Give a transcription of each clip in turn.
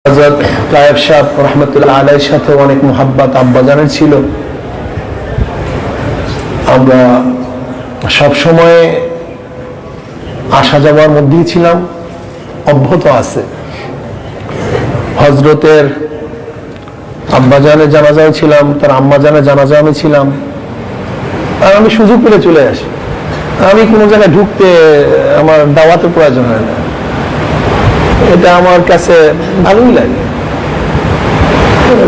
হযরত কায়েব সাহেব রাহমাতুল্লাহ আলাইহির সাথে অনেক মুহাব্বত আব্বাজানের ছিল। আমরা সব সময় আসা যাওয়ার মধ্যেই ছিলাম, অব্যাহত আছে। হযরতের আব্বাজানের জানাজায় ছিলাম, তার আম্মাজানের জানাজায় আমি ছিলাম। আর আমি সুযোগ পেলে চলে আসি। আমি কোনো জায়গায় ঢুকতে আমার দাওয়াতের প্রয়োজন হয় না, এটা আমার কাছে ভালোই লাগে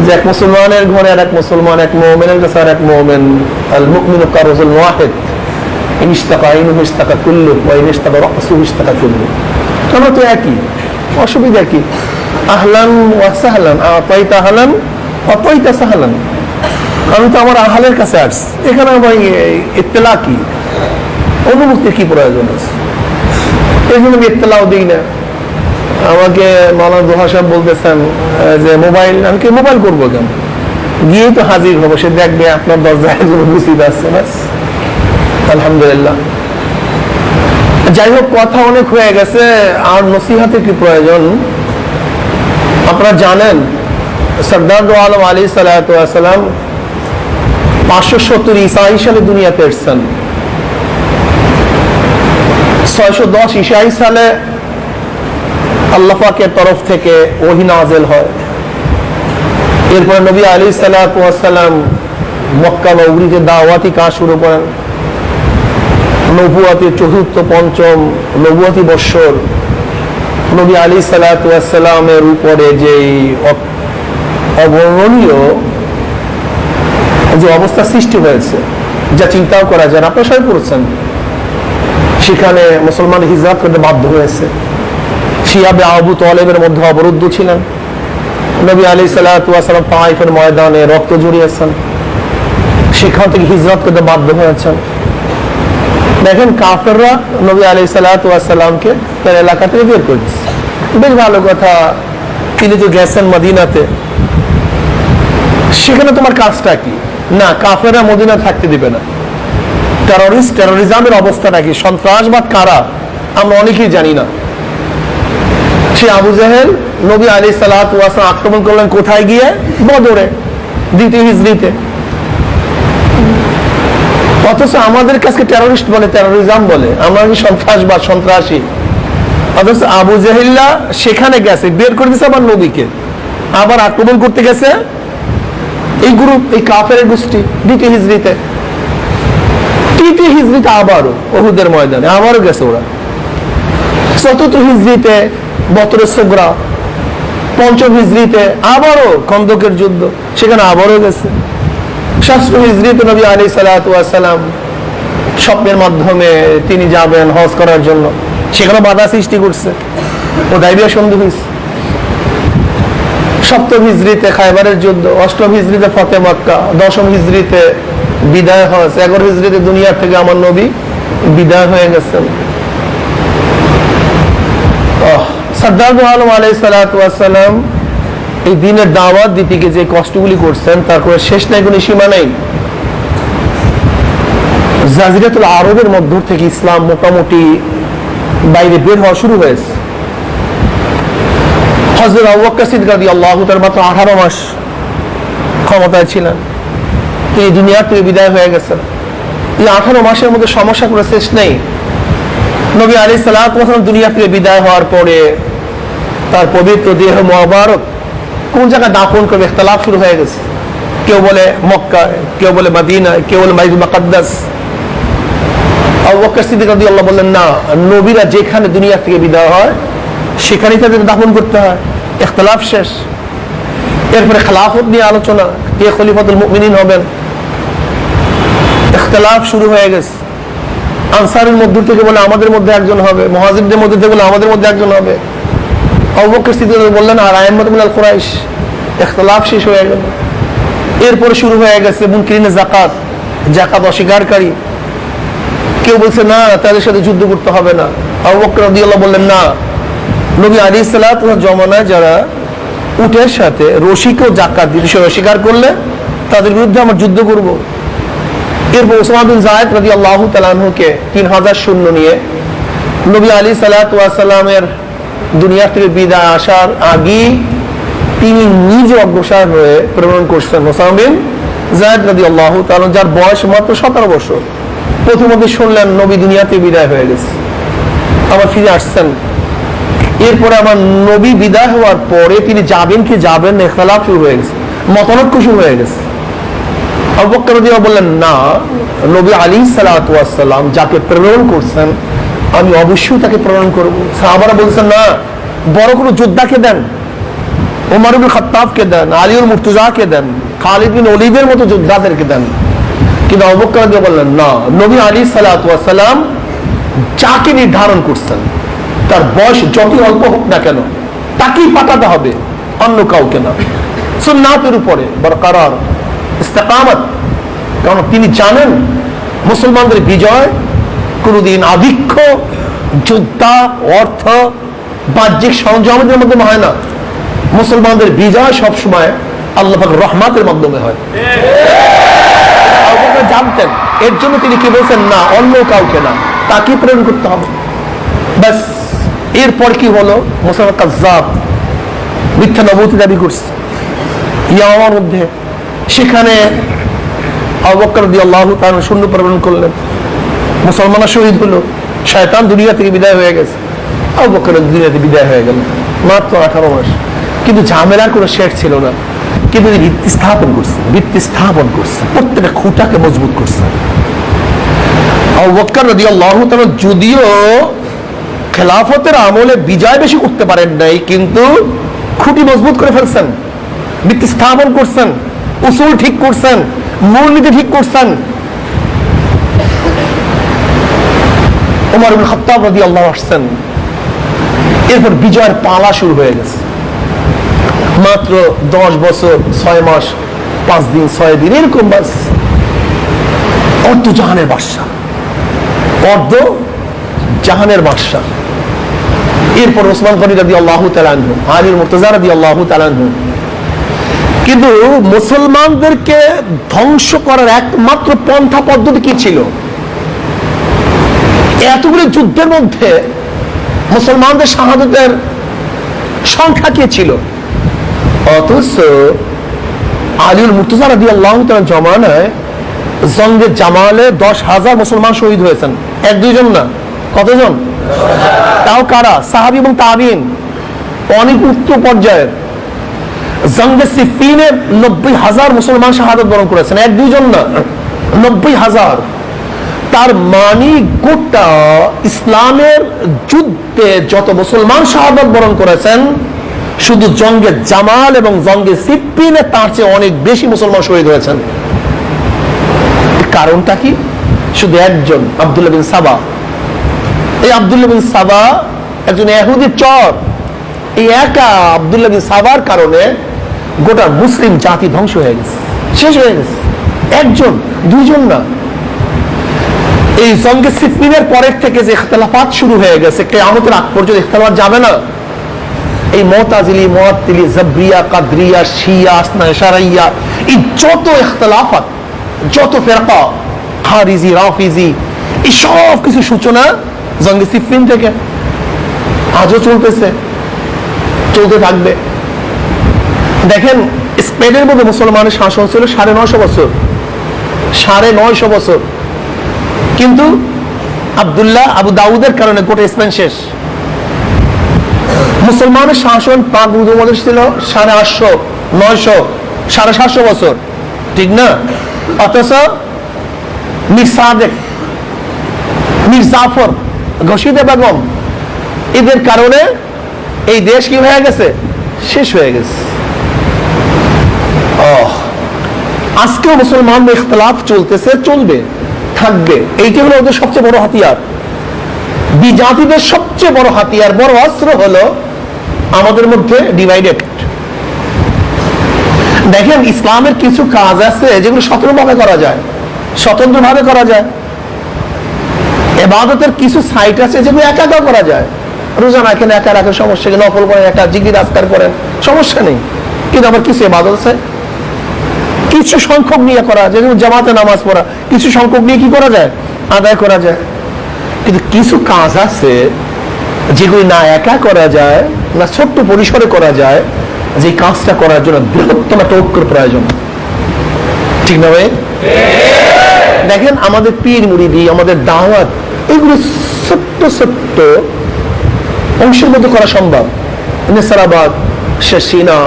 যে এক মুসলমানের ঘরে আর এক মুসলমান, এক মুমিনের কাছে আর এক মুমিন। আল মুমিনু কারজুল ওয়াহিদ, ইন ইশতাকা আইনুহু ইশতাকা কুল্লুহু ওয়া ইন ইশতাকা রাসুহু ইশতাকা কুল্লুহু। আমরা তো একই, অসুবিধা কি? আহলান ওয়া সাহলান, আতাইতা আহলান ওয়া তাইতা সাহলান। আমি তো আমার আহলের কাছে আসছি, এখানে আমার ইত্তেলা কি, অনুমুক্তির কি প্রয়োজন আছে? এই জন্য আমি ইত্তেলাও দিই না। আমাকে মাওলানা দোহা সাহেব বলতেছেন যে মোবাইল, আমি কি মোবাইল করবো কেন? গিয়েই তো হাজির হবো, সে দেখবে আপনার দরজায় বুঝিয়ে আসছে। ব্যাস, আলহামদুলিল্লাহ। যাই হোক, কথা অনেক হয়ে গেছে, আর নসিহাতের কি প্রয়োজন? আপনারা জানেন সরদার দো আলম আলাইহিস সালাতু ওয়াস সালাম 570 ঈসাই সালে দুনিয়াতে এসেছেন। 610 ঈসাই সালে আল্লাহ পাকের তরফ থেকে ওহী নাযিল হয়। এরপর নবী আলাইহিস সালাতু ওয়াস সালাম মক্কা নগরীতে দাওয়াতি কাজ শুরু করেন। নবুয়তের চতুর্থ পঞ্চম নবুয়তি বৎসর নবী আলাইহিস সালাতু ওয়াস সালামের উপরে যে অবর্ণনীয় যে অবস্থা সৃষ্টি হয়েছে, যা চিন্তাও করা যায় না, আপনারা সবাই পড়েছেন। সেখানে মুসলমান হিজরত করতে বাধ্য হয়েছে। শিয়াবে আবু তালেবের মধ্যে অবরুদ্ধ ছিলেন। নবী আলাইহিস সালাতু ওয়াস সালাম তায়েফের ময়দানে রক্ত ঝরিয়েছেন, সেখান থেকে হিজরত করতে বাধ্য হয়েছেন। দেখেন, কাফেররা নবী আলাইহিস সালাতু ওয়াস সালামকে তার এলাকা থেকে বের করে দিচ্ছে। বেশ ভালো কথা, তিনি তো গেছেন মদিনাতে, সেখানে তোমার কাজটা কি? না, কাফেররা মদিনা থাকতে দিবে না। টেরোরিজমের অবস্থাটা কি, সন্ত্রাসবাদ কারা, আমরা অনেকেই জানি না। সে আবু জাহেল নবী আলাইহিস সালাতু ওয়াস সালাম আক্রমণ করলেন কোথায় গিয়ে? বদরে, দ্বিতীয় হিজরিতে। অথচ আমাদের কাছে টেরোরিস্ট বলে, টেরোরিজম বলে, আমরা কি সন্ত্রাসবাদ, সন্ত্রাসী। অথচ আবু জাহেল্লা সেখানে গেছে, বের করে দিয়েছে আবার নবীকে, আবার আক্রমণ করতে গেছে এই গ্রুপ, এই কাফের গোষ্ঠী দ্বিতীয় হিজরিতে। তৃতীয় হিজরিতে আবারও উহুদের ময়দানে আবারও গেছে ওরা। চতুর্থ হিজরিতে বদরে সুগরা, পঞ্চম হিজরিতে আবারও খন্দকের যুদ্ধ, সেখানে আবারও গেছে। ষষ্ঠ হিজরিতে নবী আলাইহিস সালাতু ওয়াস সালাম স্বপ্নের মাধ্যমে তিনি যাবেন হজ করার জন্য, সেখানে বাধা সৃষ্টি করছে, হুদায়বিয়া সন্ধি হয়েছে। সপ্তম হিজরিতে খায়বারের যুদ্ধ, অষ্টম হিজরিতে ফতে মক্কা, দশম হিজরিতে বিদায় হজ, 11 হিজরিতে দুনিয়ার থেকে আমার নবী বিদায় হয়ে গেছেন। সরদার দো আলম আলাইহিস সালাতু ওয়াস সালাম এই দিনের দাওয়াত দিতে গিয়ে যে কষ্টগুলি করছেন, তার কোনো শেষ নাই, কোনো সীমা নেই। জাজিরাতুল আরবের মধ্য থেকে ইসলাম মোটামুটি বাইরে বের হওয়া শুরু হয়েছে। হযরত আবু বকর সিদ্দিক রাদিয়াল্লাহু তাআলা মাত্র 18 মাস ক্ষমতায় ছিলেন, তিনি দুনিয়া থেকে বিদায় হয়ে গেছেন। এই 18 মাসের মধ্যে সমস্যা কোনো শেষ নেই। নবী আলাইহিস সালাতু ওয়াস সালাম দুনিয়া থেকে বিদায় হওয়ার পরে তার পবিত্র দেহ মোবারক কোন জায়গায় দাফন করবে ইখতিলাফ শুরু হয়ে গেছে। কেউ বলে মক্কা, কেউ বলে মদিনা, কেউ বলে বাইতুল মুকাদ্দাস। আবু বকর সিদ্দিক রাদিয়াল্লাহু বললেন, না, নবীরা যেখানে দুনিয়া থেকে বিদায় হয় সেখানেই তাদের দাফন করতে হয়। ইখতিলাফ শেষ। এরপরে খেলাফত নিয়ে আলোচনা, কে খলিফাতুল মুমিনিন হবেন, ইখতিলাফ শুরু হয়ে গেছে। আনসারের মধ্য থেকে বলে আমাদের মধ্যে একজন হবে, মুহাজিরদের মধ্যে থেকে বলে আমাদের মধ্যে একজন হবে। আবু বকর সিদ্দিক বললেন আর আইম্মাতুল মিনাল কুরাইশ। ইখতিলাফ শেষ হয়ে গেল। এরপরে শুরু হয়ে গেছে মুনকিরিনে যাকাত, যাকাত অস্বীকারী। কেউ বলছে না, তাদের সাথে যুদ্ধ করতে হবে না। আবু বকর রাদিয়াল্লাহু বললেন, না, নবী আলাইহিস সালাতু ওয়াস জমানায় যারা উটের সাথে রশিকেও যাকাত দিতে অস্বীকার করলে তাদের বিরুদ্ধে আমরা যুদ্ধ করব। এরপর উসমান বিন যায়েদ রাদিয়াল্লাহু তাআলা আনহুকে 3000 সৈন্য নিয়ে নবী আলাইহিস সালাতু ওয়াস সালামের দুনিয়া থেকে বিদায় আসার আগেই তিনি নিজে অগ্রসর হয়ে প্রেরণ করছেন ওসামা বিন যায়েদ রাদিয়াল্লাহু তাআলা, যার বয়স মাত্র 17 বছর। প্রথমত শুনলেন নবী দুনিয়াতে বিদায় হয়ে গেছে, আবার ফিরে আসছেন। এরপরে আমার নবী বিদায় হওয়ার পরে তিনি যাবেন কি যাবেন না, ইখতিলাফ শুরু হয়ে গেছে, মতানৈক্য শুরু হয়ে গেছে। আবু বকর রাদিয়াল্লাহু বললেন, না, নবী আলাইহিস সালাতু ওয়াস সালাম যাকে প্রেরণ করছেন আমি অবশ্যই তাকে প্রেরণ করব। সাহাবারা বলছেন, না, বড় কোনো যোদ্ধাকে দেন, ওমর ইবনে খাত্তাবকে দেন, আলীউল মুর্তজাকে দেন, খালিদ বিন ওলীদের মতো যোদ্ধাদেরকে দেন। কিন্তু আবু বকর রাদিয়াল্লাহু বললেন, না, নবী আলাইহিস সালাতু ওয়াস সালাম যাকে নির্ধারণ করছেন তার বয়স যতই অল্প হোক না কেন তাকেই পাঠাতে হবে, অন্য কাউকে না। সুন্নাতের উপরে বরকরার ইস্তেকামত, কারণ তিনি জানেন মুসলমানদের বিজয় কোনদিন আধিক্য, যোদ্ধা, অর্থ, বাহ্যিক সরঞ্জামের মাধ্যমে হয় না। মুসলমানদের বিজয় সবসময় আল্লাহ পাকের রহমতের মাধ্যমে হয়। জানতেন, এর জন্য তিনি কি বলছেন, না, অন্য কাউকে না, তাকে প্রেরণ করতে হবে। ব্যাস, এরপর কি হলো, মুসাইলামা কাজ্জাব মিথ্যা নবুয়ত দাবি করছে ইয়ামামার মধ্যে। সেখানে আবু বকর রাদিয়াল্লাহু তাআলা সৈন্য প্রেরণ করলেন, মুসলমানরা শহীদ হলো, শয়তান দুনিয়া থেকে বিদায় হয়ে গেছে, আবু বকর দুনিয়াতে বিদায় হয়ে গেল, মাত্র 18 মাস। কিন্তু ঝামেলার কোনো শেষ ছিল না। কিন্তু ভিত্তি স্থাপন করছে, প্রত্যেকটা খুঁটাকে মজবুত করছে। আবু বকর রাদিয়াল্লাহু তাআলা যদিও খেলাফতের আমলে বিজয় বেশি করতে পারেন নাই, কিন্তু খুঁটি মজবুত করে ফেলছেন, ভিত্তি স্থাপন করছেন, উসুল ঠিক করছেন, মূলনীতি ঠিক করছেন। ওমর ইবনে খাত্তাব রাদিয়াল্লাহু আসছেন, এরপর বিজয়ের পালা শুরু হয়ে গেছে। মাত্র 10 বছর 6 মাস 5 দিন 6 দিন এরকম, বাস অর্ধ জাহানের বাদশা। এরপর ওসমান গনি রাদিয়াল্লাহু তাআলা আনহু, আলী মুর্তজা রাদিয়াল্লাহু তাআলা আনহু। কিন্তু মুসলমানদেরকে ধ্বংস করার একমাত্র পন্থা পদ্ধতি কি ছিল? এতগুলো যুদ্ধের মধ্যে মুসলমানদের শাহাদাতের সংখ্যা কি ছিল? অথচ আলীউল মুর্তজা রাদিয়াল্লাহু তাআলা জমানায় জঙ্গে জামালে 10,000 মুসলমান শহীদ হয়েছেন, 1-2 জন না, কতজন? তাও কারা? সাহাবী এবং তাবিঈন, অনেক উচ্চ পর্যায়ের। জঙ্গে সিফফিনে 90,000 মুসলমান শাহাদাত বরণ করেছেন, 1-2 জন না, 90,000। তার মানে গোটা ইসলামের যুদ্ধে যত মুসলমান শাহাদাত বরণ করেছেন, শুধু জঙ্গে জামাল এবং জঙ্গে সিফফিনে তার চেয়ে অনেক বেশি মুসলমান শহীদ হয়েছেন। কারণটা কি? শুধু একজন, আব্দুল্লাহ বিন সাবা। এই আব্দুল্লাহ বিন সাবা একজন ইহুদির চর। এই একা আব্দুল্লাহ বিন সাবার কারণে গোটা মুসলিম জাতি ধ্বংস হয়ে গেছে, শেষ হয়ে গেছে। একজন, 2 জন না। এই জঙ্গে সিফফিনের পরের থেকে যে ইখতিলাফাত শুরু হয়ে গেছে, কিয়ামতের আগ পর্যন্ত ইখতিলাফ যাবে না। এই মুতাজিলি, মুআত্তিলি, জাবরিয়া, কাদরিয়া, শিয়া, আসনা ইশারাইয়া, এই যত ইখতিলাফাত, যত ফিরকা, খারিজি, রাফিজি, এই সব কিছু সূচনা জঙ্গে সিফফিন থেকে। আজও চলতেছে, চলতে থাকবে। দেখেন, স্পেনের মধ্যে মুসলমানের শাসন ছিল 950 বছর, 950 বছর। কিন্তু আবু দাউদের কারণে গোটা স্পেন শেষ। মুসলমানের শাসন পাক উপমহাদেশ ছিল 850, 900, 750 বছর, ঠিক না? অথচ মীর সাদেক, মীর জাফর, ঘসিদে বেগম, এদের কারণে এই দেশ কি হয়ে গেছে? শেষ হয়ে গেছে। আজকেও মুসলমানদের ইখতিলাফ চলতেছে, চলবে, থাকবে। এইটা হলো ওদের সবচেয়ে বড় হাতিয়ার। বিজাতিদের সবচেয়ে বড় হাতিয়ার, বড় অস্ত্র হলো আমাদের মধ্যে ডিভাইডেড। দেখেন, ইসলামের কিছু কাজ আছে যেগুলো স্বতন্ত্রভাবে করা যায়। ইবাদতের কিছু সাইট আছে যেগুলো একা একা করা যায়। রোজা এখানে একা রাখেন, সমস্যা নেই। নফল করেন, একা জিকির আজকার করেন, সমস্যা নেই। কিন্তু আবার কিছু ইবাদত আছে কিছু সংখ্যক নিয়ে করা, যেমন জামাতে নামাজ পড়া, কিছু সংখ্যক নিয়ে কি করা যায়? আদায় করা যায়। কিন্তু কিছু কাজ আছে যেগুলি না একা করা যায়, না ছোট্ট পরিসরে করা যায়, যে কাজটা করার জন্য বৃহত্তম একটা ঐক্যের প্রয়োজন, ঠিক না ভাই? দেখেন আমাদের পীর মুরিদি, আমাদের দাওয়াত, এগুলো ছোট্ট ছোট্ট অংশের মধ্যে করা সম্ভব। নেসারাবাদ, শেরসিনা,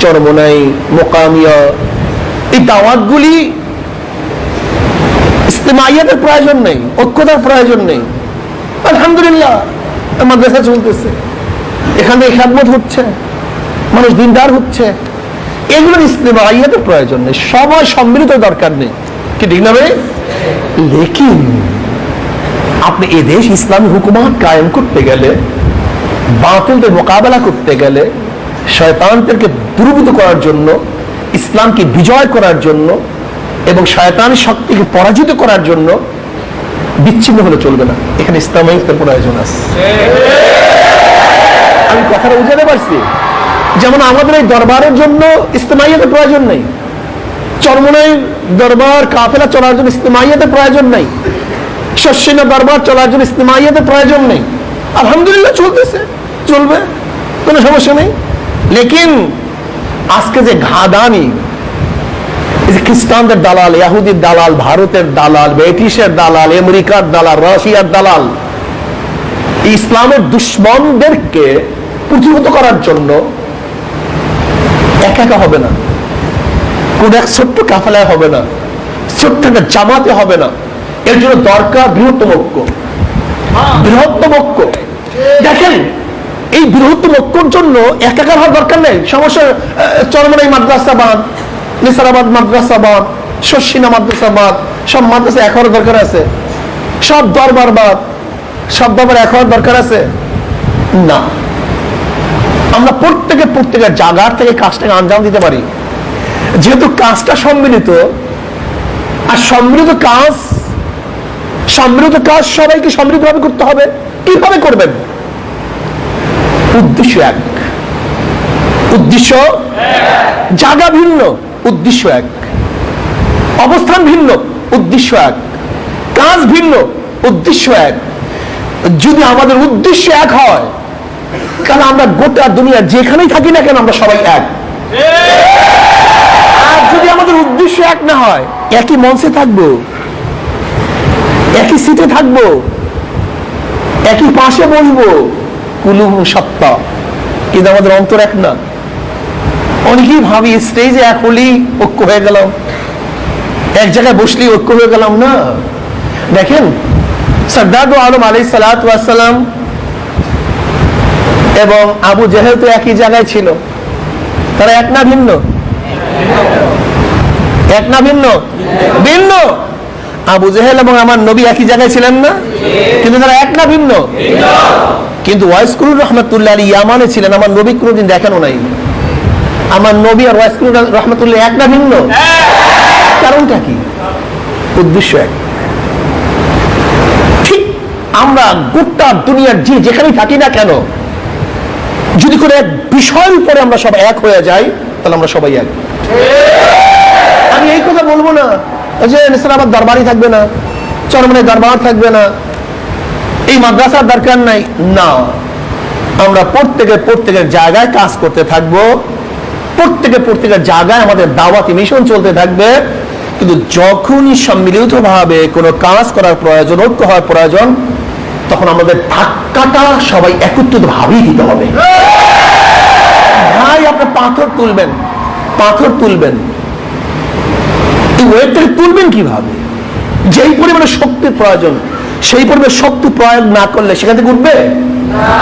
চরমোনাই, মোকামিয়া, এই দাওয়াতগুলি ইজতিমাইয়াতের প্রয়োজন নেই, ঐক্যতার প্রয়োজন নেই। আলহামদুলিল্লাহ মাদ্রাসা চলতেছে, এখানে খেদমত হচ্ছে, মানুষ দিনদার হচ্ছে, এগুলো ইজতিমাইয়াতের প্রয়োজন নেই, সবাই সম্মিলিত দরকার নেই, কি ঠিক না ভাই? লেকিন আপনি এদেশ ইসলামী হুকুমত কায়েম করতে গেলে, বাতিলদের মোকাবেলা করতে গেলে, শয়তানদেরকে দূরীভূত করার জন্য, ইসলামকে বিজয় করার জন্য এবং শয়তানের শক্তিকে পরাজিত করার জন্য বিচ্ছিন্ন হলে চলবে না। এখানে ইসলামাইয়াতের প্রয়োজন আছে। আমি কথাটা বুঝাতে পারছি? যেমন আমাদের এই দরবারের জন্য ইজতিমাইয়াতের প্রয়োজন নেই, চরমোনাই দরবার কাফেলা চলার জন্য ইজতিমাইয়াতের প্রয়োজন নেই, শর্ষিনা দরবার চলার জন্য ইজতিমাইয়াতের প্রয়োজন নেই। আলহামদুলিল্লাহ চলতেছে, চলবে, কোনো সমস্যা নেই। লেকিন আজকে যে ঘাদানি, খ্রিস্টানদের দালাল, ইহুদির দালাল, ভারতের দালাল, ব্রিটিশের দালাল, আমেরিকার দালাল, রাশিয়ার দালাল, ইসলামের দুশ্মনদেরকে প্রতিহত করার জন্য একা একা হবে না, কোন এক ছোট্ট কাফেলায় হবে না, ছোট্ট একটা জামাতে হবে না। এর জন্য দরকার বৃহত্তম ঐক্য, বৃহত্তম ঐক্য। দেখেন এই বৃহত্তম ঐক্যর জন্য একাকার হওয়ার দরকার নেই। সমস্যা চরমোনাই মাদ্রাসাবাদ, নেসারাবাদ মাদ্রাসাবাদ, শর্ষিনা মাদ্রাসাবাদ, সব মাদ্রাসা এক হওয়ার দরকার আছে, সব দরবারবাদ, সব দরবার এক হওয়ার দরকার আছে না। আমরা প্রত্যেকের জায়গার থেকে কাজটাকে আঞ্জাম দিতে পারি, যেহেতু কাজটা সম্মিলিত। আর সম্মিলিত কাজ সবাইকে সম্মিলিতভাবে করতে হবে। কিভাবে করবেন? উদ্দেশ্য এক, উদ্দেশ্য জায়গা ভিন্ন, উদ্দেশ্য এক, অবস্থান ভিন্ন, উদ্দেশ্য এক, কাজ ভিন্ন, উদ্দেশ্য এক। যদি আমাদের উদ্দেশ্য এক হয়, কারণ আমরা গোটা দুনিয়া যেখানেই থাকি না কেন আমরা সবাই এক। আর যদি আমাদের উদ্দেশ্য এক না হয়, একই মঞ্চে থাকবো, একই সিটে থাকবো, একই পাশে বসবো, কুলুহ সত্তা, কিন্তু আমাদের অন্তর এক না। অনেকেই ভাবি স্টেজে এক হলেই ঐক্য হয়ে গেলাম, এক জায়গায় বসলেই ঐক্য হয়ে গেলাম না। দেখেন সরদার দো আলম আলাইহিস সালাতু ওয়াস সালাম এবং আবু জেহেল তো একই জায়গায় ছিল, তারা এক না ভিন্ন? এক না ভিন্ন? ভিন্ন। আবু জেহেল এবং আমার নবী একই জায়গায় ছিলেন না, কিন্তু তারা এক না ভিন্ন? কিন্তু ওয়াইসকুর রহমতুল্লাহ আলী ইয়ামানে ছিলেন, আমার নবী কোনোদিন দেখানো নাই। আমার নবী আর ওয়াইসকুর রহমতুল্লাহ এক না ভিন্ন? কারণটা কি? উদ্দেশ্য এক। ঠিক আমরা গোটা দুনিয়ার যেখানেই থাকি না কেন, যদি করে এক বিষয়ের উপরে আমরা সব এক হয়ে যাই, তাহলে আমরা সবাই এক। আমি এই কথা বলবো না যে নেসারাবাদ দরবারই থাকবে না, চরমোনাই দরবার থাকবে না, এই মাদ্রাসার দরকার নাই, না। আমরা প্রত্যেকের জায়গায় কাজ করতে থাকবো, প্রত্যেকের জায়গায় আমাদের দাওয়াতি মিশন চলতে থাকবে। কিন্তু যখনই সম্মিলিত ভাবে কোনো কাজ করার প্রয়োজন, ঐক্য হওয়ার প্রয়োজন, তখন আমাদের ধাক্কাটা সবাই একত্রিত ভাবেই দিতে হবে। ভাই আপনি পাথর তুলবেন, এই ওয়েটটাকে তুলবেন কিভাবে? যেই পরিমাণে শক্তির প্রয়োজন, সেই পরিমাণে শক্তি প্রয়োগ না করলে সেখান থেকে উঠবে না।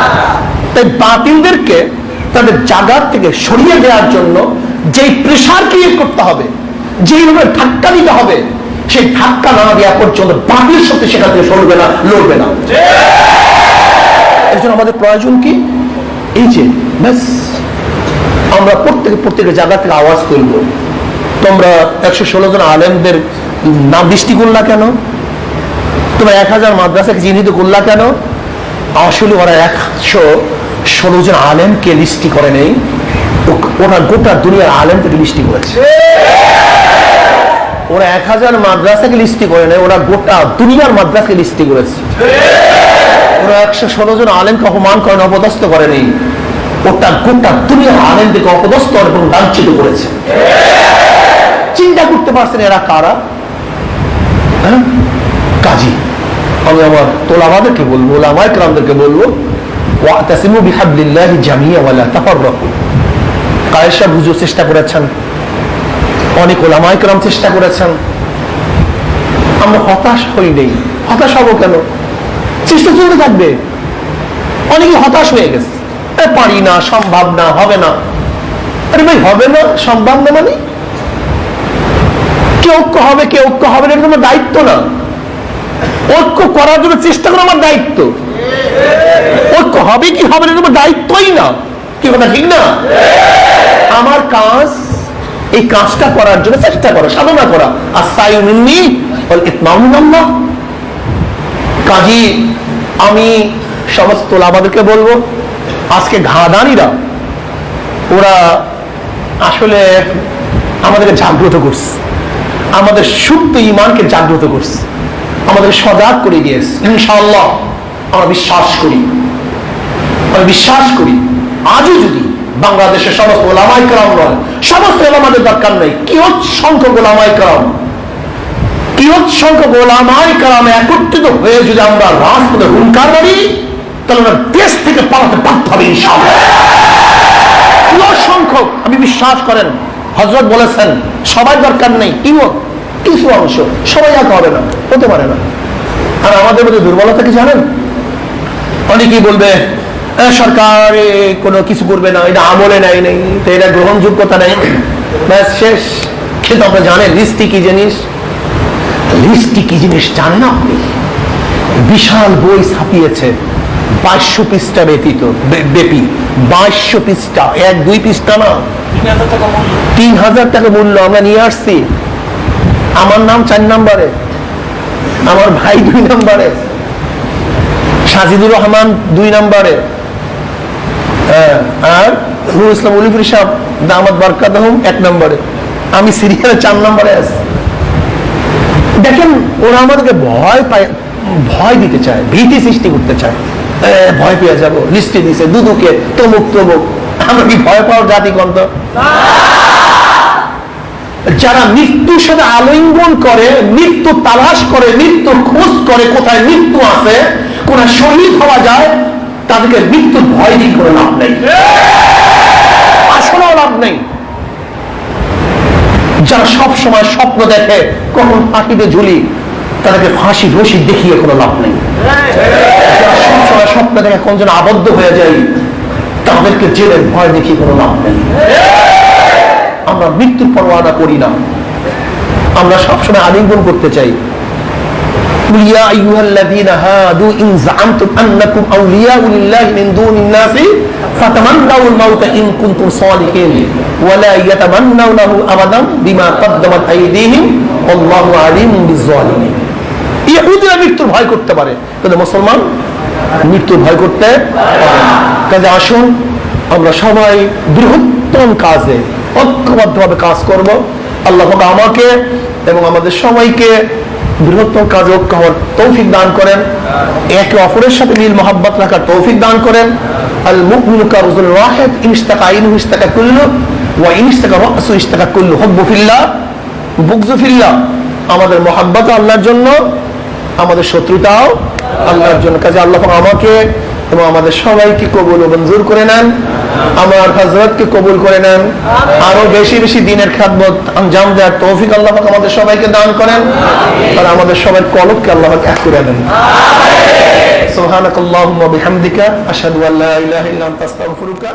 তাই বাতিলদেরকে তাদের জায়গার থেকে সরিয়ে দেওয়ার জন্য যেই প্রেসার ক্রিয়েট করতে হবে, যেইভাবে ধাক্কা দিতে হবে, সেই ধাক্কা না দেওয়া পর্যন্ত বাতিল শক্তি সেখান থেকে সরবে না, লড়বে না। এর জন্য আমাদের প্রয়োজন কি? এই যে ব্যাস আমরা প্রত্যেকের জায়গা থেকে আওয়াজ তুলব। তোমরা 116 জন আলেমদের নাম দৃষ্টি করলা কেন? তোমরা 1000 মাদ্রাসাকে চিহ্নিত করলা কেন? আসলে ওরা 116 জন আলেমকে লিস্টি করে নেই, ওরা গোটা দুনিয়ার আলেম থেকে লিস্টি করেছে। ওরা 1000 মাদ্রাসাকে লিস্টি করে নেই, ওরা গোটা দুনিয়ার মাদ্রাসাকে লিস্টি করেছে। ওরা 116 জন আলেমকে অপমান করে, অপদস্থ করে নেই, ওটা গোটা দুনিয়ার আলেমদেরকে অপদস্থ এবং লাঞ্ছিত করেছে। চিন্তা করতে পারছেন এরা কারা? কাজী আমি আমার তোলাবাদেরকে বলবো, ওলামায়ে কেরামদেরকে বলবো, ওয়াতাসিমু বিহাবলিল্লাহি জামিআ ওয়া লা তাফাররাকু। কায়েদ সাহেব হুজুর চেষ্টা করেছেন, অনেক ওলামায়ে কেরাম চেষ্টা করেছেন, আমরা হতাশ হই নেই। হতাশ হবো কেন? চেষ্টা চলতে থাকবে। অনেকে হতাশ হয়ে গেছে, পারি না, সম্ভব না, হবে না। আরে ভাই, হবে না, সম্ভব না মানে কে ঐক্য হবে কে ঐক্য হবে না, এটা তোমার দায়িত্ব না। ঐক্য করার জন্য চেষ্টা করা আমার দায়িত্ব। ঐক্য হবে কি হবে না তোমার দায়িত্বই না। কি কথা ঠিক না? আমার কাজ এই কাজটা করার জন্য চেষ্টা করা, সাধনা করা। কাজী আমি সমস্ত আমাদেরকে বলবো, আজকে ঘাদানিরা ওরা আসলে আমাদেরকে জাগ্রত করছে, আমাদের সুপ্ত ঈমানকে জাগ্রত করছে, আমাদের সজাগ করে দিয়েছে। ইনশাআল্লাহ আমরা বিশ্বাস করি, আমি বিশ্বাস করি আজও যদি বাংলাদেশের সমস্ত ওলামায়ে কেরাম নয়, সমস্ত ওলামাদের দরকার নেই, কিয়ৎ সংখ্যক ওলামায়ে কেরাম, কিয়ৎ সংখ্যক ওলামায়ে কেরাম একত্রিত হয়ে যদি আমরা রাজপথে হুঙ্কার মারি, তাহলে আমরা দেশ থেকে পালাতে বাধ্য হবে ইনশাআল্লাহ। কিয়ৎ সংখ্যক, আমি বিশ্বাস করেন হযরত বলেছেন সবাই দরকার নেই, কিয়ৎ কিছু অংশ, সবাই একা হবে না, হতে পারে না। আর আমাদের মধ্যে দুর্বলতা কি জানেন? অনেকেই বলবে সরকার কোনো কিছু করবে না, এটা আমলে নেয় নেই, তো এটা গ্রহণযোগ্যতা নেই, ব্যাস শেষ। কিন্তু আপনি জানেন লিস্টি কি জিনিস? লিস্টি কি জিনিস জানেন আপনি? বিশাল বই ছাপিয়েছে 2200 পৃষ্ঠা ব্যতীত ব্যাপী, 2200 পৃষ্ঠা, 1-2 পৃষ্ঠা না, 3000 টাকা মূল্য। আমরা নিয়ে আসছি, আমার নাম 4 নম্বরে, আমার ভাই 2 নম্বরে, সাজিদুর রহমান 2 নম্বরে, আর নুরুল ইসলাম উলিফুর সাহেব দামাত বারকাতুহুম 1 নম্বরে, আমি সিরিয়ালে 4 নম্বরে আছি। দেখেন ওরা আমাদেরকে ভয় দিতে চায়, ভীতি সৃষ্টি করতে চায়, ভয় পেয়ে যাবো, লিস্টে দিছে দুদুকে তমুক তমুক। আমরা কি ভয় পাওয়ার জাতি কন্ত? যারা মৃত্যুর সাথে আলিঙ্গন করে, মৃত্যু তালাশ করে, মৃত্যুর খোঁজ করে, কোথায় মৃত্যু আছে, কোথায় শহীদ হওয়া যায়, তাদেরকে মৃত্যুর ভয় দিয়ে করে লাভ নেই, আসলেও লাভ নেই। যারা সব সময় স্বপ্ন দেখে কখন ফাঁসিতে ঝুলি, তাদেরকে ফাঁসি রশি দেখিয়ে কোনো লাভ নেই। যারা সব সময় স্বপ্ন দেখে কোন যেন আবদ্ধ হয়ে যায়, তাদেরকে জেলের ভয় দেখিয়ে কোনো লাভ নেই। আমরা মৃত্যুর পরোয়া করি না, আমরা সবসময় আলিঙ্গন করতে চাই। ইয়া আইয়ুহাল্লাযীনা হাদু ইন যাআমতুম আন্নাকুম আউলিয়াউ লিল্লাহি মিন দুনিন নাসি ফাতামান্নাউল মাউতা ইন কুনতুম সালিহিন ওয়া লা ইয়াতামান্নাউনাহু আবাদান বিমা কদ্দামাত আইদিহিম আল্লাহু আলিমুম বিয-যালিমিন। ইহুদিরা মৃত্যুর ভয় করতে পারে, কিন্তু মুসলমান মৃত্যুর ভয় করতে পারে না। কাজে আসুন আমরা সবাই বৃহত্তম কাজে ঐক্যবদ্ধভাবে কাজ করব। আল্লাহ আমাকে এবং আমাদের সবাইকে বৃহত্তম কাজে ঐক্য হওয়ার তৌফিক দান করেন, একে অপরের সাথে মিল মহব্বত রাখার তৌফিক দান করেন। আল মুমিনু কারজুল ওয়াহিদ ইন ইশতাকা আইনুহু ইশতাকা কুল্লু ওয়া ইন ইশতাকা রাসু ইশতাকা কুল্লু। হুব্বু ফিল্লাহ বুগযু ফিল্লাহ। আমাদের মহব্বত আল্লাহর জন্য, আমাদের শত্রুতাও আল্লাহর জন্য। কাজে আল্লাহ আমাকে এবং আমাদের সবাইকে কবুল ও মঞ্জুর করে নেন, আমার হযরতকে কবুল করে নেন, আরো বেশি বেশি দিনের খেদমত আঞ্জাম দেওয়ার তৌফিক আল্লাহ পাক আমাদের সবাইকে দান করেন, আর আমাদের সবার কলবকে আল্লাহ পাক এক করে দেন। সুবহানাকাল্লাহুম্মা ওয়া বিহামদিকা আশহাদু আল্লা ইলাহা ইল্লা আনতা আস্তাগফিরুকা